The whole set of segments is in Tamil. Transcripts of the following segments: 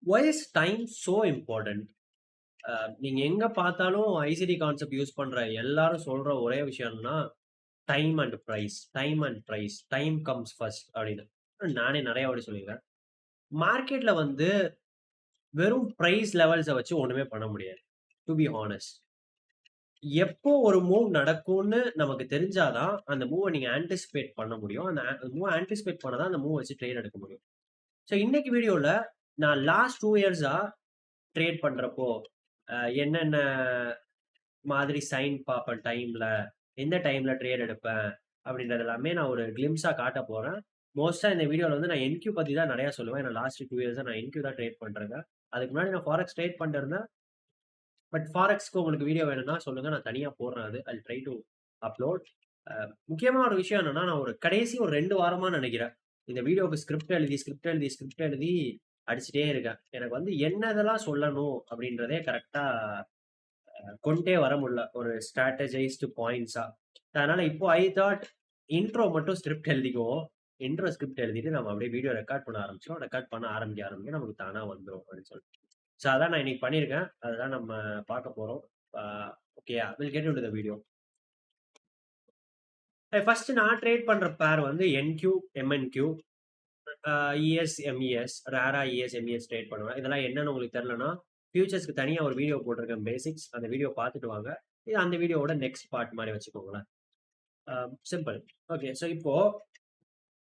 Y is time so important? நீங்க எங்க பார்த்தாலும் ஐசிடி கான்செப்ட் யூஸ் பண்ற எல்லாரும் சொல்ற ஒரே விஷயம் என்னன்னா, time and price, time and price, time comes first அப்படின்னு. நானே நெறைய வாட்டி சொல்லியிருக்கேன். மார்க்கெட்ல வந்து வெறும் பிரைஸ் லெவல்ஸ வச்சு ஒண்ணுமே பண்ண முடியாது. To be honest. எப்போ ஒரு மூவ் நடக்கும்னு நமக்கு தெரிஞ்சா தான், அந்த மூவ நீங்க ஆன்டிசிபேட் பண்ண முடியும். அந்த மூவ ஆன்டிசிபேட் பண்ணா தான் அந்த மூவ் வச்சு ட்ரேட் எடுக்க முடியும். ஸோ இன்னைக்கு வீடியோல நான் லாஸ்ட் 2 இயர்ஸா ட்ரேட் பண்றப்போ, என்னென்ன மாதிரி சைன் பார்ப்பேன் டைம்ல, எந்த டைம்ல ட்ரேட் எடுப்பேன் அப்படின்றது எல்லாமே நான் ஒரு கிளிம்ஸா காட்டப் போறேன். மோஸ்ட்டா இந்த வீடியோல வந்து நான் என்க்யூ பத்தி தான் நெறைய சொல்லுவேன். ஏன்னா லாஸ்ட் 2 இயர்ஸா நான் என்க்யூ தான் ட்ரேட் பண்றேங்க. அதுக்கு முன்னாடி நான் ஃபாரெக்ஸ் ட்ரேட் பண்ணிட்டு இருந்தேன். பட் ஃபாரெக்ஸ்க்கு உங்களுக்கு வீடியோ வேணும்னா சொல்லுங்க. நான் தனியா போடுறேன் அது. I try to upload. முக்கியமான ஒரு விஷயம் என்னன்னா, நான் ஒரு கடைசி ஒரு 2 வாரமா நெனைக்கிறேன். இந்த வீடியோவுக்கு ஸ்கிரிப்ட் எழுதி அடிச்சுட்டே இருக்கேன். எனக்கு வந்து என்னதெல்லாம் சொல்லணும் அப்படின்றதே கரெக்ட்டா கொண்டே வர முடியல. ஒரு ஸ்ட்ராட்டஜைஸ்டு பாயிண்ட்ஸா. அதனால இப்போ ஐ தாட் இன்ட்ரோ மட்டும் ஸ்கிரிப்ட் எழுதிக்குவோம். இன்ட்ரோ ஸ்கிரிப்ட் எழுதிட்டு நம்ம அப்படியே வீடியோ ரெக்கார்ட் பண்ண ஆரம்பிச்சுருவோம். ரெக்கார்ட் பண்ண ஆரம்பிக்க நமக்கு தானா வந்துரும் அப்படின்னு சொல்லிட்டு. ஸோ அதான் நான் இன்னைக்கு பண்ணியிருக்கேன். அதுதான் நம்ம பார்க்க போறோம். ஆ ஓகேயா? Will get into the video. First நான் ட்ரேட் பண்ற பேர் வந்து என்க்யூ, எம்என்க்யூ, இஎஸ், எம்இஎஸ், ரேரா இஎஸ், எம்இஎஸ் ட்ரேட் பண்ணுவேன். இதெல்லாம் என்னன்னு உங்களுக்கு தெரியலனா, ஃபியூச்சர்ஸ்க்கு தனியா ஒரு வீடியோ போட்டிருக்கேன் பேசிக்ஸ். அந்த வீடியோ பார்த்துட்டு வாங்க. இது அந்த வீடியோவோட நெக்ஸ்ட் பார்ட் மாரி வச்சுக்கோங்களேன். சிம்பிள். ஓகே. ஸோ இப்போ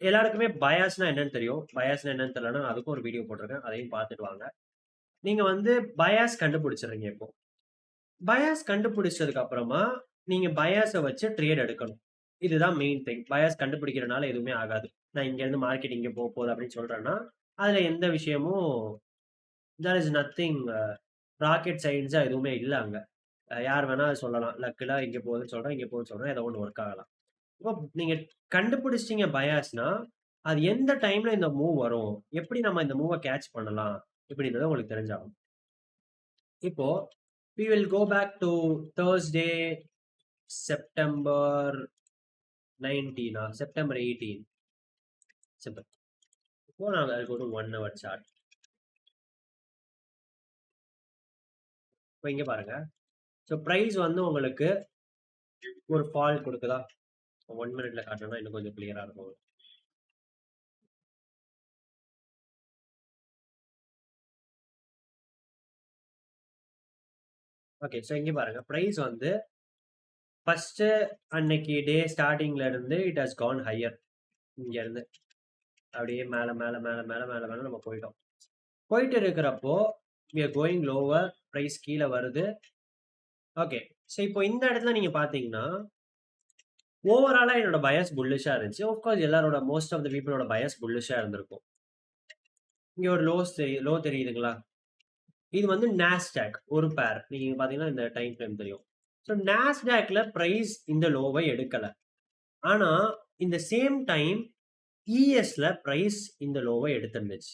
எல்லாருக்குமே பயாஸ்னா என்னன்னு தெரியும். பயாஸ்னா என்னன்னு தெரியலனா, அதுக்கும் ஒரு வீடியோ போட்டிருக்கேன். அதையும் பார்த்துட்டு வாங்க. நீங்க வந்து பயாஸ் கண்டுபிடிச்சிடுறீங்க இப்போ. பயாஸ் கண்டுபிடிச்சதுக்கு அப்புறமா, நீங்க பயாஸ வச்சு ட்ரேட் எடுக்கணும். இதுதான் மெயின் திங். பயாஸ் கண்டுபிடிக்கிறனால எதுவுமே ஆகாது. நான் இங்கேருந்து மார்க்கெட் இங்க போகுது அப்படின்னு சொல்றேன்னா, அதுல எந்த விஷயமும் தேர் இஸ் நத்திங் ராக்கெட் சயின்ஸா எதுவுமே இல்ல அங்க. யார் வேணா சொல்லலாம். லக்குல இங்க போகுதுன்னு சொல்றேன், இங்க போகுதுன்னு சொல்றேன். ஏதோ ஒண்ணு ஒர்க் ஆகலாம். இப்போ நீங்க கண்டுபிடிச்சிட்டீங்க பயாஸ்னா, அது எந்த டைம்ல இந்த மூவ் வரும்? எப்படி நம்ம இந்த மூவ கேட்ச் பண்ணலாம்? இப்படின்றது உங்களுக்கு தெரிஞ்சாகணும். இப்போ we will go back to Thursday, September 19 September 18 simple. இப்போ நாங்க அதுக்கு ஒரு 1 ஹவர் சார்ட். இப்போ இங்க பாருங்க. ஸோ பிரைஸ் வந்து உங்களுக்கு ஒரு ஃபால் கொடுக்குதா? 1 மினிட்ல காட்டணும்னா இன்னும் கொஞ்சம் கிளியரா இருக்கும். ஓகே. ஸோ இங்க பாருங்க. பிரைஸ் வந்து ஃபர்ஸ்ட் அன்னைக்கு டே ஸ்டார்டிங்ல இருந்து இட் ஹஸ் கான் ஹையர். இங்க இருந்து அப்படியே மேல மேல மேல மேல மேல மேல நம்ம போயிட்டோம். போயிட்டு இருக்கிறப்போ we are going lower, price கீழ வருது. ஓகே. ஸோ இப்போ இந்த இடத்துல நீங்க பார்த்தீங்கன்னா, ஓவராலா என்னோட பயாஸ் புல்லிஷா இருந்துச்சு. ஆஃப் கோர்ஸ் எல்லாரோட மோஸ்ட் ஆஃப் த பீப்பிளோட பயாஸ் புல்லிஷா இருந்திருக்கும். இங்க ஒரு லோ தெரியுதுங்களா? இது வந்து நாஸ்டாக் ஒரு பேர். நீங்க பார்த்தீங்கன்னா இந்த டைம் ஃப்ரேம் தெரியும். ஸோ நாஸ்டாக்ல பிரைஸ் இந்த லோவ எடுக்கல. ஆனா இந்த சேம் டைம் இஎஸ்ல பிரைஸ் இந்த லோவ எடுத்திருந்துச்சு.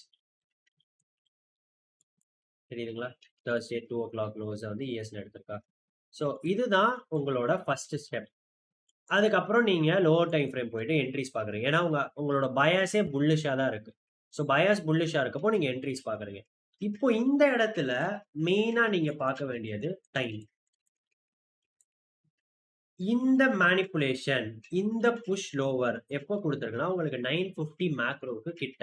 தெரியுதுங்களா? Thursday 2 o'clock லோஸ வந்து இஎஸ்ல எடுத்திருக்கா. ஸோ இதுதான் உங்களோட ஃபர்ஸ்ட் ஸ்டெப். அதுக்கப்புறம் நீங்க லோவர் டைம் ஃப்ரேம் போயிட்டு என்ட்ரீஸ் பார்க்குறீங்க. ஏன்னா உங்களோட பயாஸே புல்லிஷா தான் இருக்கு. ஸோ பயாஸ் புல்லிஷா இருக்கப்போ நீங்க என்ட்ரீஸ் பார்க்குறீங்க. இப்போ இந்த இடத்துல மெயினா நீங்க பார்க்க வேண்டியது டைம். இந்த மேனிபுலேஷன், இந்த புஷ் லோவர் எப்போ குடுத்திருக்குன்னா, உங்களுக்கு 950 மேக்ரோவுக்கு கிட்ட.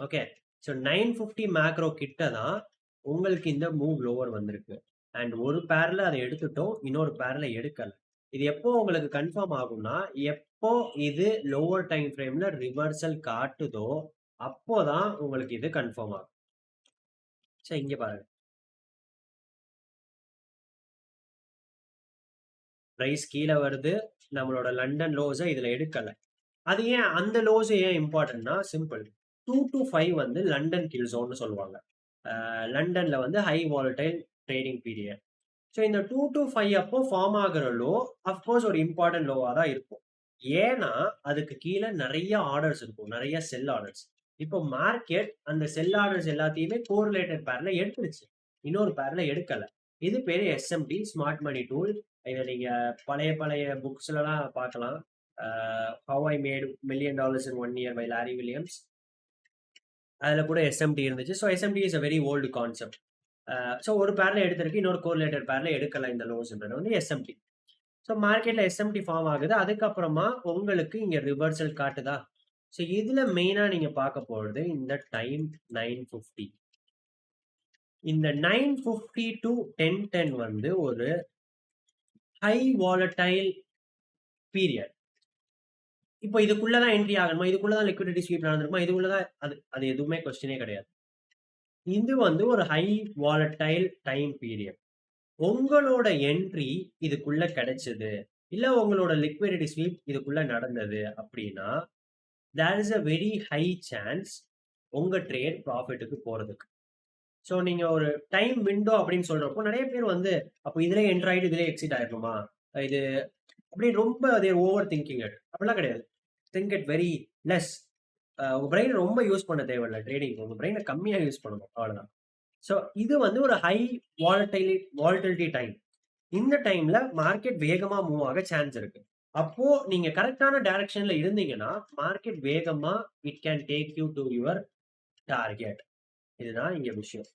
ஓகே. ஸோ 950 மேக்ரோ கிட்ட தான் உங்களுக்கு இந்த மூவ் லோவர் வந்திருக்கு. அண்ட் ஒரு பேர்ல அத எடுத்துட்டோம். இன்னொரு பேர்ல எடுக்கல. இது எப்போ உங்களுக்கு கன்ஃபார்ம் ஆகும்னா, எப்போ இது லோவர் டைம் ஃப்ரேம்ல ரிவர்சல் காட்டுதோ, அப்போதான் உங்களுக்கு இது கன்ஃபார்ம் ஆகும். சோ இங்க பாருங்க. பிரைஸ் கீழ வருது. நம்மளோட லண்டன் லோஸ இதுல எடுக்கல. அது ஏன் அந்த லோஸ் ஏன் இம்பார்ட்டன்ட்னா சிம்பிள். 2 to 5 வந்து லண்டன் கில் ஜோன்னு சொல்லுவாங்க. லண்டன்ல வந்து high volatile trading period. So இந்த 2 to 5 அப்போ ஃபார்ம் ஆகுற லோ அஃப்கோர்ஸ் ஒரு இம்பார்ட்டன்ட் லோவா தான் இருக்கும். ஏன்னா அதுக்கு கீழே நிறைய ஆர்டர்ஸ் இருக்கும், நிறைய செல் ஆர்டர்ஸ். இப்போ மார்க்கெட் அந்த செல் ஆர்டர்ஸ் எல்லாத்தையுமே கோரிலேட்டட் பேர்ல எடுத்துருச்சு, இன்னொரு பேர்ல எடுக்கல. இது பேரு எஸ்எம்டி, ஸ்மார்ட் மணி டூல். இதை நீங்க பழைய பழைய புக்ஸ்லாம் பார்க்கலாம். How I made $1 million in 1 year by Larry Williams. அதில் கூட எஸ்எம்டி இருந்துச்சு. So SMT is a very old concept. So ஒரு பேரில் எடுத்திருக்கு, இன்னொரு கோரிலேட்டர் பேரில் எடுக்கலாம். இந்த லோஸ்ன்றது வந்து எஸ்எம்டி. ஸோ மார்க்கெட்டில் எஸ்எம்டி ஃபார்ம் ஆகுது. அதுக்கப்புறமா உங்களுக்கு இங்கே ரிவர்சல் காட்டுதா? ஸோ இதில் மெயினாக நீங்கள் பார்க்க போகிறது இந்த டைம் 950. இந்த 950 டு 1010 வந்து ஒரு ஹை வாலடைல் பீரியட். இப்போ இதுக்குள்ளதான் என்ட்ரி ஆகணுமா, இதுக்குள்ளதான் லிக்விடிட்டி ஸ்வீப் நடந்திருக்குமா, இதுக்குள்ளதான் அது அது எதுவுமே கொஸ்டினே கிடையாது. இது வந்து ஒரு ஹை வாலடைல் டைம் பீரியட். உங்களோட என்ட்ரி இதுக்குள்ள கிடைச்சது, இல்ல உங்களோட லிக்விடிட்டி ஸ்வீப் இதுக்குள்ள நடந்தது அப்படின்னா there is a very high chance உங்க ட்ரேட் ப்ராஃபிட்டுக்கு போறதுக்கு. ஸோ நீங்க ஒரு டைம் விண்டோ அப்படின்னு சொல்றப்போ நிறைய பேர் வந்து அப்போ இதுல என்ட்ரு ஆயிட்டு இதுல எக்ஸிட் ஆயிடணுமா, இது அப்படி ரொம்ப அதே ஓவர் திங்கிங் இட். அப்படிலாம் கிடையாது. Think it very less. உங்க பிரெயின் ரொம்ப யூஸ் பண்ண தேவையில்லை ட்ரேடிங். உங்க பிரெயினை கம்மியா யூஸ் பண்ணணும், அவ்வளவுதான். ஸோ இது வந்து ஒரு ஹை வாலட்டிலிட்டி டைம். இந்த டைம்ல மார்க்கெட் வேகமா மூவ் ஆக சான்ஸ் இருக்கு. அப்போ நீங்க கரெக்டான டைரக்ஷன்ல இருந்தீங்கன்னா மார்க்கெட் வேகமா it can take you to your target. இதுதான் இங்க விஷயம்.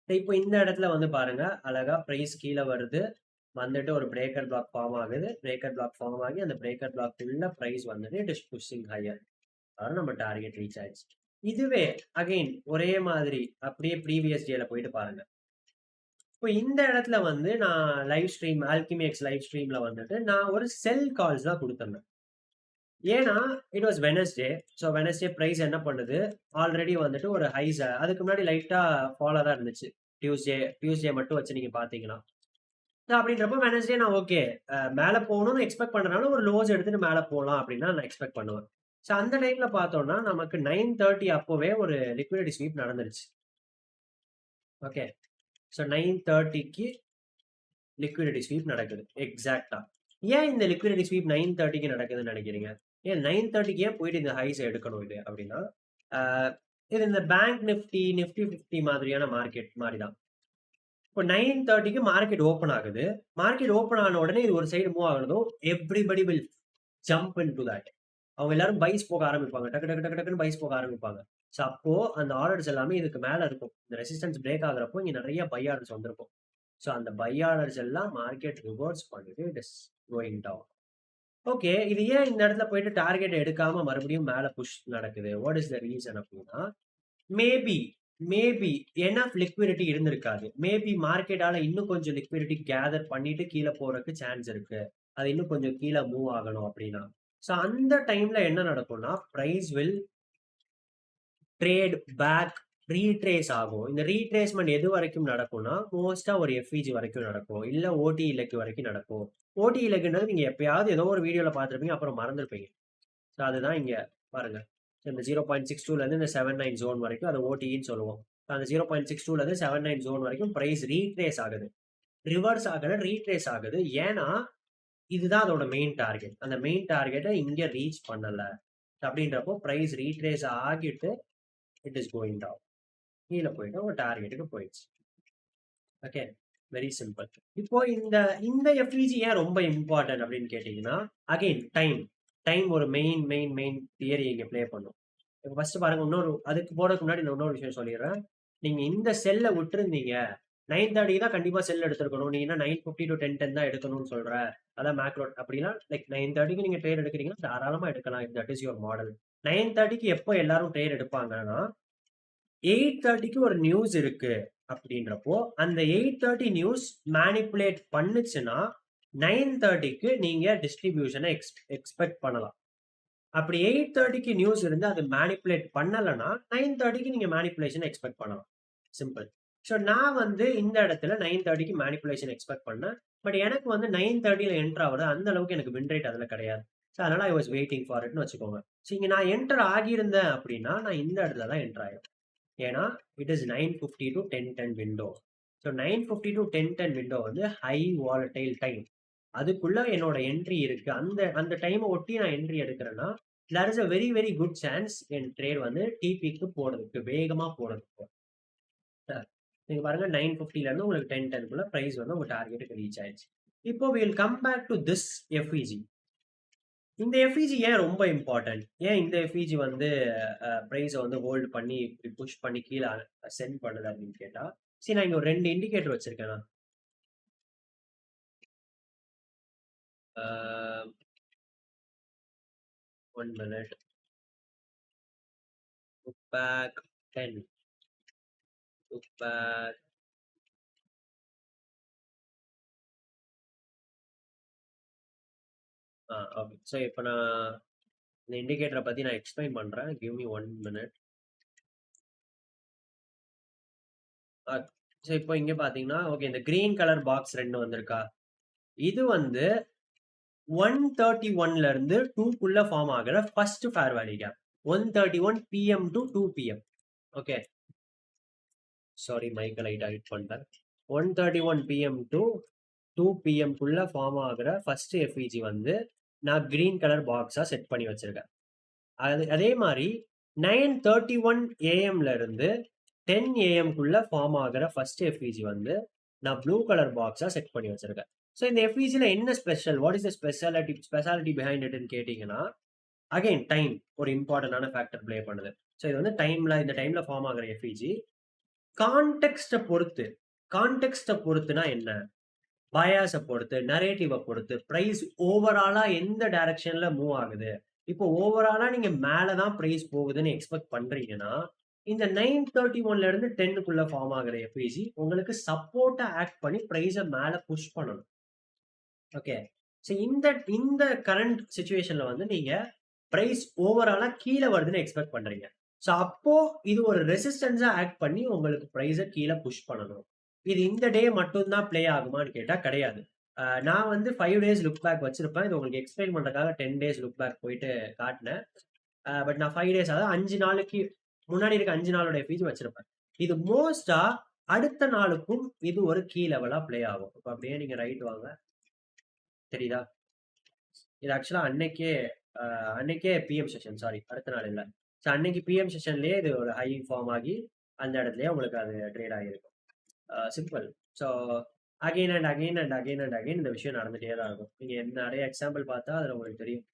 இப்போ இந்த இடத்துல வந்து பாருங்க, அழகா பிரைஸ் கீழே வருது, வந்துட்டு ஒரு பிரேக்கர் பிளாக் ஃபார்ம் ஆகுது. பிரேக்கர் பிளாக் ஃபார்ம் ஆகி அந்த பிரேக்கர் பிளாக் உள்ள பிரைஸ் வந்துட்டு இட் இஸ் புஷிங் ஹையர். அதாவது நம்ம டார்கெட் ரீச் ஆயிடுச்சு. இதுவே அகைன் ஒரே மாதிரி அப்படியே ப்ரீவியஸ் டேல போயிட்டு பாருங்க. இப்போ இந்த இடத்துல வந்து நான் லைவ் ஸ்ட்ரீம் ஆல்கிமிஎக்ஸ் லைவ் ஸ்ட்ரீம்ல வந்துட்டு நான் ஒரு செல் கால்ஸ் தான் கொடுத்துருந்தேன். ஏன்னா it was Wednesday. So Wednesday price என்ன பண்ணுது, ஆல்ரெடி வந்துட்டு ஒரு ஹைஸ், அதுக்கு முன்னாடி லைட்டா ஃபாலோ தான் இருந்துச்சு. டியூஸ்டே மட்டும் வச்சு நீங்க பாத்தீங்கன்னா. அப்படின்றப்ப வெனஸ்டே நான் ஓகே மேல போகணும்னு எக்ஸ்பெக்ட் பண்றதுனால ஒரு லோஸ் எடுத்துட்டு மேல போகலாம் அப்படின்னு நான் எக்ஸ்பெக்ட் பண்ணுவேன். ஸோ அந்த டைம்ல பார்த்தோம்னா நமக்கு 9:30 அப்போவே ஒரு லிக்விடிட்டி ஸ்வீப் நடந்துருச்சு. ஓகே, ஸோ 9:30க்கு லிக்விடிட்டி ஸ்வீப் நடக்குது எக்ஸாக்டா. ஏன் இந்த லிக்விடிட்டி ஸ்வீப் 9:30க்கு நடக்குதுன்னு நினைக்கிறீங்க? ஏன் 9:30க்கு ஏன் போயிட்டு இந்த ஹைஸ் எடுக்கணும் இது அப்படின்னா, இது இந்த பேங்க் நிஃப்டி 50 மாதிரியான மார்க்கெட் மாதிரி தான். இப்போ 9:30க்கு மார்க்கெட் ஓப்பன் ஆகுது. மார்க்கெட் ஓப்பன் ஆன உடனே இது ஒரு சைடு மூவ் ஆகுறதும் everybody will jump into that. அவங்க எல்லாரும் பைஸ் போக ஆரம்பிப்பாங்க, டக்கு டக்கு டக்கு டக்குன்னு பைஸ் போக ஆரம்பிப்பாங்க. ஸோ அப்போ அந்த ஆர்டர்ஸ் எல்லாமே இதுக்கு மேல இருக்கும். இந்த ரெசிஸ்டன்ஸ் பிரேக் ஆகுறப்போ இங்க நிறைய பை ஆர்டர்ஸ் வந்திருக்கும். ஸோ அந்த பை ஆர்டர்ஸ் எல்லாம் மார்க்கெட் ரிவர்ஸ் பண்ணிட்டு it is going down. Okay, இது ஏன் இந்த இடத்துல போயிட்டு டார்கெட் எடுக்காம மறுபடியும் மேல புஷ் நடக்குது? வாட் இஸ் த ரீசன் அப்படின்னா, மேபி மேபி எனஃப் லிக்விடிட்டி இருந்திருக்காது. மேபி மார்க்கெட்டால இன்னும் கொஞ்சம் லிக்விடிட்டி கேதர் பண்ணிட்டு கீழே போறதுக்கு சான்ஸ் இருக்கு. அது இன்னும் கொஞ்சம் கீழே மூவ் ஆகணும் அப்படின்னா. ஸோ அந்த டைம்ல என்ன நடக்கும்னா price will trade back, retrace ஆகும். இந்த ரீட்ரேஸ்மெண்ட் எது வரைக்கும் நடக்கும்னா மோஸ்டா ஒரு எஃப்இஜி வரைக்கும் நடக்கும், இல்ல ஓடி இலக்கு வரைக்கும் நடக்கும். ஓடி இலக்குன்றது நீங்க எப்பயாவது ஏதோ ஒரு வீடியோல பார்த்துருப்பீங்க, அப்புறம் மறந்துருப்பீங்க. ஸோ அதுதான் இங்க பாருங்க. இந்த 0.62ல இருந்து இந்த 79 ஜோன் வரைக்கும் அதை ஓடின்னு சொல்லுவோம். அந்த 0.62ல இருந்து 79 ஜோன் வரைக்கும் பிரைஸ் ரீட்ரேஸ் ஆகுது, ரிவர்ஸ் ஆகுது, ரீட்ரேஸ் ஆகுது. ஏன்னா இதுதான் அதோட மெயின் டார்கெட். அந்த மெயின் டார்கெட்டை இங்க ரீச் பண்ணல அப்படின்றப்போ பிரைஸ் ரீட்ரேஸ் ஆகிட்டு இட் இஸ் கோயிங் டவுன். கீழே போயிட்டு உங்க டார்கெட்டுக்கு போயிடுச்சு. Okay, very simple. இப்போ இந்த இந்த எஃப்இஜி ஏன் ரொம்ப இம்பார்ட்டன்ட் அப்படின்னு கேட்டீங்கன்னா, அகைன் டைம் ஒரு மெயின் மெயின் மெயின் தியரி இங்க ப்ளே பண்ணும். இப்போ ஃபர்ஸ்ட் பாருங்க, அதுக்கு போறதுக்கு முன்னாடி நான் இன்னொரு விஷயம் சொல்லிடுறேன். நீங்க இந்த செல்லை விட்டுருந்தீங்க, 9:30 தான் கண்டிப்பா செல் எடுத்துருக்கணும், நீங்க என்ன 9:50 to 10:10 தான் எடுக்கணும்னு சொல்ற, அதான் மேக்ரோ அப்படின்னா, லைக் 9:30க்கு நீங்க ட்ரேட் எடுக்கிறீங்கன்னா தாராளமா எடுக்கலாம். That is your model. 9:30க்கு எப்போ எல்லாரும் ட்ரேட் எடுப்பாங்கன்னா 8:30க்கு ஒரு நியூஸ் இருக்கு அப்படின்றப்போ அந்த 8:30 நியூஸ் மேனிப்புலேட் பண்ணுச்சுன்னா 9:30க்கு நீங்க டிஸ்ட்ரிபியூஷனை எக்ஸ்பெக்ட் பண்ணலாம். அப்படி 8:30க்கு நியூஸ் இருந்து அது மேனிப்புலேட் பண்ணலைன்னா 9:30க்கு நீங்க மேனிப்புலேஷன் எக்ஸ்பெக்ட் பண்ணலாம். சிம்பிள். ஸோ நான் வந்து இந்த இடத்துல 9:30க்கு மேனிப்புலேஷன் எக்ஸ்பெக்ட் பண்ணேன். பட் எனக்கு வந்து 9:30ல என்டர் ஆகுது, அந்த அளவுக்கு எனக்கு வின் ரேட் அதுல கிடையாது. ஸோ அதனால ஐ வாஸ் வெயிட்டிங் ஃபார் இட்னு வச்சுக்கோங்க. ஸோ இங்க நான் என்டர் ஆகியிருந்தேன் அப்படின்னா நான் இந்த இடத்துல தான் என்டர் ஆயிடும். ஏன்னா it is 9:50 to 10:10 window. So 9:50 to 10:10 window வந்து ஹை வாலடைல் டைம். அதுக்குள்ள என்னோட என்ட்ரி இருக்கு. அந்த டைமை ஒட்டி நான் என்ட்ரி எடுக்கிறேன்னா there is a very very good chance என் ட்ரேட் வந்து டிபிக்கு போறதுக்கு, வேகமா போறதுக்கு. நீங்க பாருங்க 9:50ல இருந்து உங்களுக்கு 10:10 பிரைஸ் வந்து உங்க டார்கெட்டுக்கு ரீச் ஆயிடுச்சு. இப்போ will come back to this FVG. இந்த எஃப்இஜி ஏன் ரொம்ப இம்பார்ட்டன்ட்? ஏன் இந்த எஃப்இஜி வந்து பிரைஸ வந்து ஹோல்ட் பண்ணி இப்படி புஷ் பண்ணி கீழ சென்ட் பண்ணுது அப்படின்னு கேட்டா, சரி நான் இங்க ஒரு 2 இண்டிகேட்டர் வச்சிருக்கேன் நான். Ah 1 minute. Look back 10. Look back. Okay. So இப்ப நான் இந்த இண்டிகேட்டர பத்தி நான் எக்ஸ்பிளைன் பண்றேன். Give me 1 minute. Uh so இப்போ இங்க பார்த்தீங்கன்னா, ஓகே இந்த கிரீன் கலர் பாக்ஸ் 2 வந்திருக்கா? இது வந்து 131ல இருந்து 2க்குள்ள ஃபார்ம் ஆகுற first fair value gap. 131 PM to 2 PM. Okay. Sorry மைக்க லைட்டா ஹிட் பண்ணிட்டேன். 131 PM to 2 PM குள்ள ஃபார்ம் ஆகுற ஃபர்ஸ்ட் எஃப்இஜி வந்து நான் கிரீன் கலர் பாக்ஸா செட் பண்ணி வச்சிருக்கேன். அதே மாதிரி 9:31 AM ல இருந்து 10 AM குள்ள ஃபார்ம் ஆகுற ஃபர்ஸ்ட் எஃப்இஜி வந்து நான் ப்ளூ கலர் பாக்ஸா செட் பண்ணி வச்சிருக்கேன். ஸோ இந்த எஃப்இஜில என்ன special? What is the speciality behind இட்ன்னு கேட்டீங்கன்னா, அகைன் டைம் ஒரு இம்பார்ட்டன்டான ஃபேக்டர் ப்ளே பண்ணுது. ஸோ இது வந்து இந்த டைம்ல ஃபார்ம் ஆகுற எஃப்இஜி கான்டெக்ஸ்ட பொறுத்துனா என்ன? பயாஸ பொறுத்து, நரேட்டிவ பொறுத்து, பிரைஸ் ஓவராலா எந்த டைரக்ஷன்ல மூவ் ஆகுது. இப்போ ஓவராலா நீங்க மேல தான் பிரைஸ் போகுதுன்னு எக்ஸ்பெக்ட் பண்றீங்கன்னா, இந்த 9:31ல இருந்து 10க்குள்ள ஃபார்ம் ஆகுற எஃப்இஜி உங்களுக்கு சப்போர்ட்டா ஆக்ட் பண்ணி பிரைஸ மேல புஷ் பண்ணணும். ஓகே. ஸோ இந்த கரண்ட் சிச்சுவேஷன்ல வந்து நீங்க பிரைஸ் ஓவராலா கீழ வருதுன்னு எக்ஸ்பெக்ட் பண்றீங்க. ஸோ அப்போ இது ஒரு ரெசிஸ்டன்ஸா ஆக்ட் பண்ணி உங்களுக்கு பிரைஸ கீழ புஷ் பண்ணணும். இது இந்த டே மட்டும் தான் ப்ளே ஆகுமான்னு கேட்டா கிடையாது. நான் வந்து 5 டேஸ் லுக் பேக் வச்சிருப்பேன். இது உங்களுக்கு எக்ஸ்பிளைன் பண்றதுக்காக 10 டேஸ் லுக் பேக் போயிட்டு காட்டினேன். பட் நான் 5 டேஸ் அதாவது 5 நாளைக்கு முன்னாடி இருக்க 5 நாளோட எஃப்இஜி வச்சிருப்பேன். இது மோஸ்டா அடுத்த நாளுக்கும் இது ஒரு கீ லெவலா ப்ளே ஆகும். இப்ப அப்படியே நீங்க ரைட் வாங்க. தெரியுதா? இது ஆக்சுவலா அன்னைக்கே பிஎம் செஷன், சாரி அடுத்த நாள் இல்ல. ஸோ அன்னைக்கு பிஎம் செஷன்லயே இது ஒரு ஹை ஃபார்ம் ஆகி அந்த இடத்துலயே உங்களுக்கு அது ட்ரேட் ஆகிருக்கும். Simple. So again and again and again and again இந்த விஷயம் நடந்துட்டே தான் இருக்கும். நீங்க நிறைய எக்ஸாம்பிள் பார்த்தா அதுல உங்களுக்கு தெரியும்.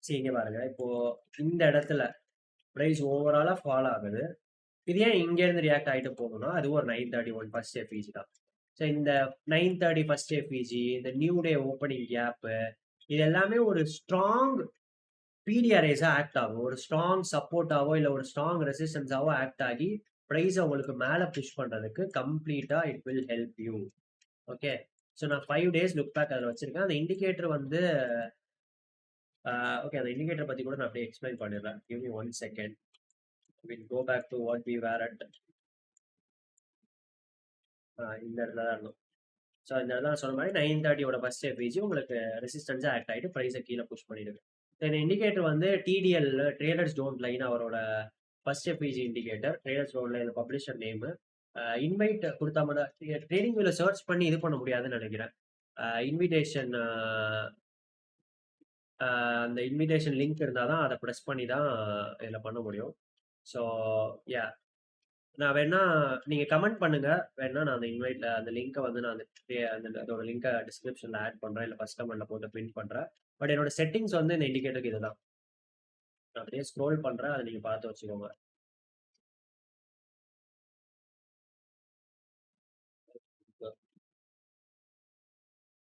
சரி இங்க பாருங்க. இப்போ இந்த இடத்துல பிரைஸ் ஓவராலா ஃபால் ஆகுது. இது ஏன் இங்க இருந்து ரியாக்ட் ஆயிட்டு போகணும்னா அது ஒரு 9:31 ஃபர்ஸ்ட் எஃப்இஜி தான். ஸோ இந்த 9:30 ஃபர்ஸ்ட் எஃப்இஜி, இந்த நியூ டே ஓப்பனிங் கேப், இது எல்லாமே ஒரு ஸ்ட்ராங் பிடிஆர்ஏஸா ஆக்ட் ஆகும். ஒரு ஸ்ட்ராங் சப்போர்ட்டாவோ இல்ல ஒரு ஸ்ட்ராங் ரெசிஸ்டன்ஸாவோ ஆக்ட் ஆகி பிரைஸ் உங்களுக்கு மேல புஷ் பண்றதுக்கு கம்ப்ளீட்டா it will help you. Okay. So நான் 5 டேஸ் லுக் பேக் அதில் வச்சிருக்கேன். அந்த இண்டிகேட்டர் வந்து ஓகே, அந்த இண்டிகேட்டர் பத்தி கூட நான் அப்படியே எக்ஸ்பிளைன் பண்ணிடுறேன். Give me 1 second. Will go back to what we were at. இந்த இடத்துல தான் இருந்தோம். ஸோ இந்த இடத்துல நான் சொன்ன மாதிரி 9:30 ஃபர்ஸ்ட் எஃப்இஜி உங்களுக்கு ரெசிஸ்டன்ஸா ஆக்ட் ஆகிட்டு ப்ரைஸை கீழே புஷ் பண்ணிடுது. இந்த இண்டிகேட்டர் வந்து டிடிஎல் ட்ரேடர்ஸ் டோன்ட் லைன் அவரோட first FEG indicator. Traders don't line publisher name. Invite கொடுத்தா மட்டும் ட்ரேடிங் வியூல சர்ச் பண்ணி இது பண்ண முடியாதுன்னு நினைக்கிறேன். இன்விடேஷன் அந்த இன்விடேஷன் லிங்க் இருந்தால் தான் அதை ப்ரெஸ் பண்ணி தான் இதில் பண்ண முடியும். ஸோ யா, நான் வேணா நீங்கள் கமெண்ட் பண்ணுங்க. வேணா நான் அந்த அந்த லிங்க்கை வந்து நான் அதோட லிங்கை டிஸ்கிரிப்ஷனில் ஆட் பண்ணுறேன், இல்லை ஃபர்ஸ்ட் கமெண்ட்ல போட்டு பிரிண்ட் பண்ணுறேன். பட் என்னோட செட்டிங்ஸ் வந்து இந்த இண்டிகேட்டருக்கு இதுதான். நான் அப்படியே ஸ்க்ரோல் பண்ணுறேன், அதை நீங்கள் பார்த்து வச்சுக்கோங்க.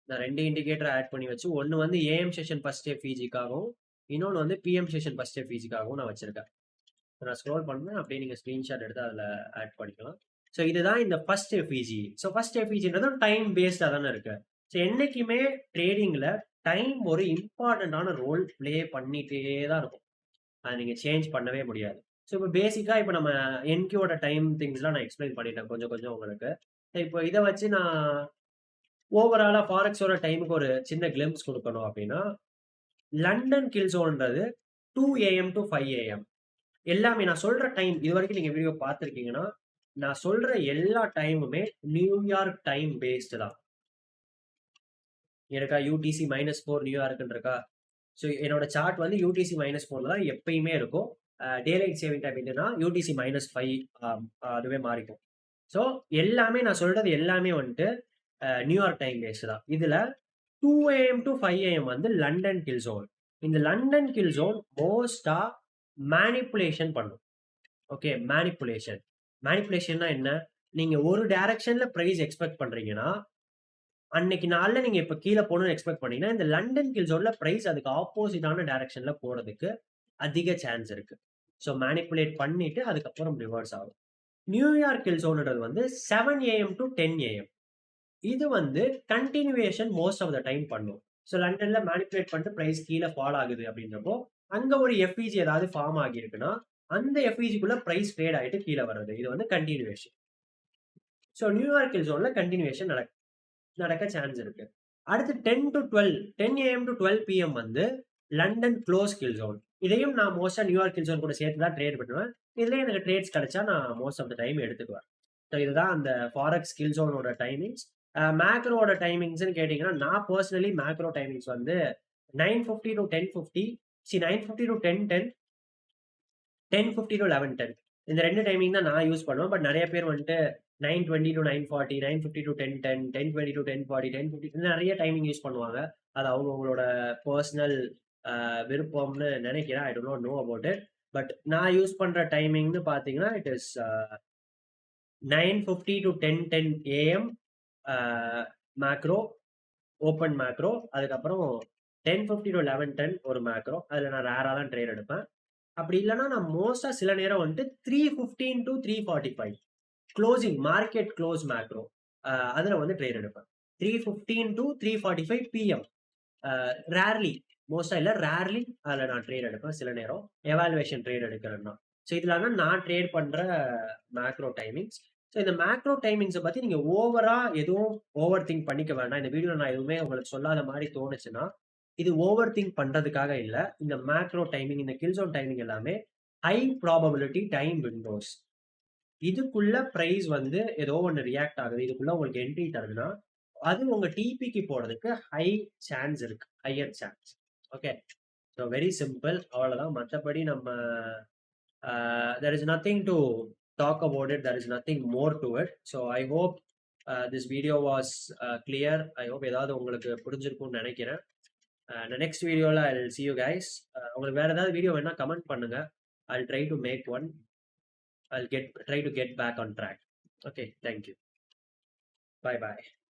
நான் 2 இண்டிகேட்டர் ஆட் பண்ணி வச்சு ஒன்று வந்து ஏஎம் செஷன் ஃபர்ஸ்ட் எஃப்இஜிக்காகவும் இன்னொன்று வந்து பிஎம் செஷன் ஃபர்ஸ்ட் எஃப்இஜிக்காகவும் நான் வச்சிருக்கேன். நான் ஸ்க்ரோல் பண்ணேன், அப்படியே நீங்கள் ஸ்க்ரீன்ஷாட் எடுத்து அதில் ஆட் பண்ணிக்கலாம். ஸோ இதுதான் இந்த ஃபர்ஸ்ட் எஃப்இஜி. ஸோ ஃபர்ஸ்ட் எஃப்இஜின்றது டைம் பேஸ்டாக தானே இருக்கு. ஸோ என்றைக்குமே ட்ரேடிங்கில் டைம் ஒரு இம்பார்ட்டண்ட்டான ரோல் ப்ளே பண்ணிட்டே தான் இருக்கும். அதை நீங்கள் சேஞ்ச் பண்ணவே முடியாது. ஸோ இப்போ பேசிக்காக இப்போ நம்ம என்கியோட டைம் திங்ஸ்லாம் நான் எக்ஸ்பிளைன் பண்ணிட்டேன் கொஞ்சம் கொஞ்சம் உங்களுக்கு. இப்போ இதை வச்சு நான் ஓவராலா ஃபாரெக்ஸோட டைமுக்கு ஒரு சின்ன கிளிம்ஸ் கொடுக்கணும் அப்படின்னா, London kill ஜோன்ன்றது 2 AM to 5 AM. எல்லாமே நான் சொல்ற டைம் இது வரைக்கும் நீங்க வீடியோ பார்த்துருக்கீங்கன்னா, நான் சொல்ற எல்லா டைமுமே நியூயார்க் டைம் பேஸ்டு தான். எனக்கா யூடிசி -4 நியூயார்க்னு இருக்கா? ஸோ என்னோட சார்ட் வந்து யூடிசி -4 தான் எப்பயுமே இருக்கும். டேலைட் சேவிங் டைம் என்னன்னா யூடிசி -5 அதுவே மாறிக்கும். ஸோ எல்லாமே நான் சொல்றது எல்லாமே வந்துட்டு நியூயார்க் டைம் பேஸ்டு தான். இதுல 2 AM to 5 AM வந்து லண்டன் கில் ஜோன். இந்த லண்டன் கில் ஜோன் மோஸ்டா மேனிபுலேஷன் பண்ணும். Okay, manipulation. மேனிபுலேஷன்னா என்ன? நீங்க ஒரு டைரக்ஷன்ல பிரைஸ் எக்ஸ்பெக்ட் பண்றீங்கன்னா, அன்னைக்கு நாள்ல நீங்க இப்ப கீழ போகணும்னு எக்ஸ்பெக்ட் பண்ணீங்கன்னா, இந்த லண்டன் கில் ஜோன்ல பிரைஸ் அதுக்கு ஆப்போசிட்டான டைரக்ஷன்ல போறதுக்கு அதிக சான்ஸ் இருக்கு. ஸோ மேனிபுலேட் பண்ணிட்டு அதுக்கப்புறம் ரிவர்ஸ் ஆகும். நியூயார்க் கில் ஜோன்ன்றது வந்து 7 AM to 10 AM. இது வந்து continuation most of the time பண்ணும். ஸோ லண்டன்ல மேனிபுலேட் பண்ணிட்டு பிரைஸ் கீழ ஃபால் ஆகுது அப்படின்றப்போ, அங்க ஒரு எஃப்இஜி ஏதாவது ஃபார்ம் ஆகியிருக்குன்னா, அந்த எஃப்இஜிக்குள்ள பிரைஸ் ட்ரேட் ஆயிட்டு கீழ வர்றது. இது வந்து கன்டினியூவேஷன். ஸோ நியூயார்க் கில் ஜோன்ல கன்டினியூவேஷன் நடக்க சான்ஸ் இருக்கு. அடுத்து 10 to 12, 10 AM to 12 PM வந்து லண்டன் க்ளோஸ் கில் ஜோன். இதையும் நான் மோஸ்டா நியூயார்க் கில் ஜோன் கூட சேர்த்து தான் ட்ரேட் பண்ணுவேன். இதுலயே எனக்கு ட்ரேட்ஸ் கிடைச்சா நான் மோஸ்ட் ஆஃப் த டைம் எடுத்துக்குவேன். ஸோ இதுதான் அந்த ஃபாரெக்ஸ் கில் ஜோனோட டைமிங்ஸ். மேக்ரோட டைமிங்ஸ்ன்னு கேட்டீங்கன்னா, நான் பர்சனலி மேக்ரோ டைமிங்ஸ் வந்து 9:50 to 10:50, 9:50 to 10:10, 10:50 to 11:10. இந்த 2 டைமிங் தான் நான் யூஸ் பண்ணுவேன். பட் நெறைய பேர் வந்துட்டு 9:20 to 9:40, 9:50 to 10:10, 10:20 to 10:40, 10:50 நெறைய டைமிங் யூஸ் பண்ணுவாங்க. அது அவங்கவங்களோட பர்சனல் விருப்பம்னு நினைக்கிறேன். I don't know about it. But நான் யூஸ் பண்ற டைமிங்னு பார்த்தீங்கன்னா, it is 9:50 to 10:10 AM macro, open macro. அதுக்கப்புறம் 10:50 to 11:10 ஒரு மேக்ரோ. அதுல நான் ரேரா தான் ட்ரேட் எடுப்பேன். அப்படி இல்லன்னா, நான் மோஸ்டா சில நேரம் வந்துட்டு 3:15 to 3:45 closing market close macro அதுல வந்து ட்ரேட் எடுப்பேன். 3:15 to 3:45 PM. ரேர்லி, மோஸ்டா இல்ல, ரேர்லி அதுல நான் ட்ரேட் எடுப்பேன் சில நேரம். Evaluation trade எடுக்கிறேன்னா. ஸோ இதெல்லாம் நான் ட்ரேட் பண்ற மேக்ரோ டைமிங்ஸ். ஸோ இந்த மேக்ரோ டைமிங்ஸை பத்தி நீங்க ஓவரா எதுவும் ஓவர் திங்க் பண்ணிக்க வேண்டாம். இந்த வீடியோ நான் எதுவுமே உங்களுக்கு சொல்லாத மாதிரி தோணுச்சுன்னா, இது ஓவர் திங்க் பண்றதுக்காக இல்ல. இந்த மேக்ரோ டைமிங், இந்த கில் ஜோன் டைமிங் எல்லாமே ஹை ப்ராபபிலிட்டி டைம் விண்டோஸ். இதுக்குள்ள பிரைஸ் வந்து ஏதோ ஒண்ணு ரியாக்ட் ஆகுது. இதுக்குள்ள உங்களுக்கு என்ட்ரி தருதுன்னா, அது உங்க டிபிக்கு போறதுக்கு ஹை சான்ஸ் இருக்கு. Higher chance. Okay. So very simple. அவ்வளவுதான். மத்தபடி நம்ம there is nothing to talk about it. There is nothing more to it. So I hope this video was clear. I hope ஏதாவது உங்களுக்கு புரிஞ்சிருக்கும்னு நினைக்கிறேன். The next videoல I'll see you guys. உங்களுக்கு வேற ஏதாவது வீடியோ வேணா கமெண்ட் பண்ணுங்க. I'll try to make one. I'll try to get back on track. Okay, thank you. Bye bye.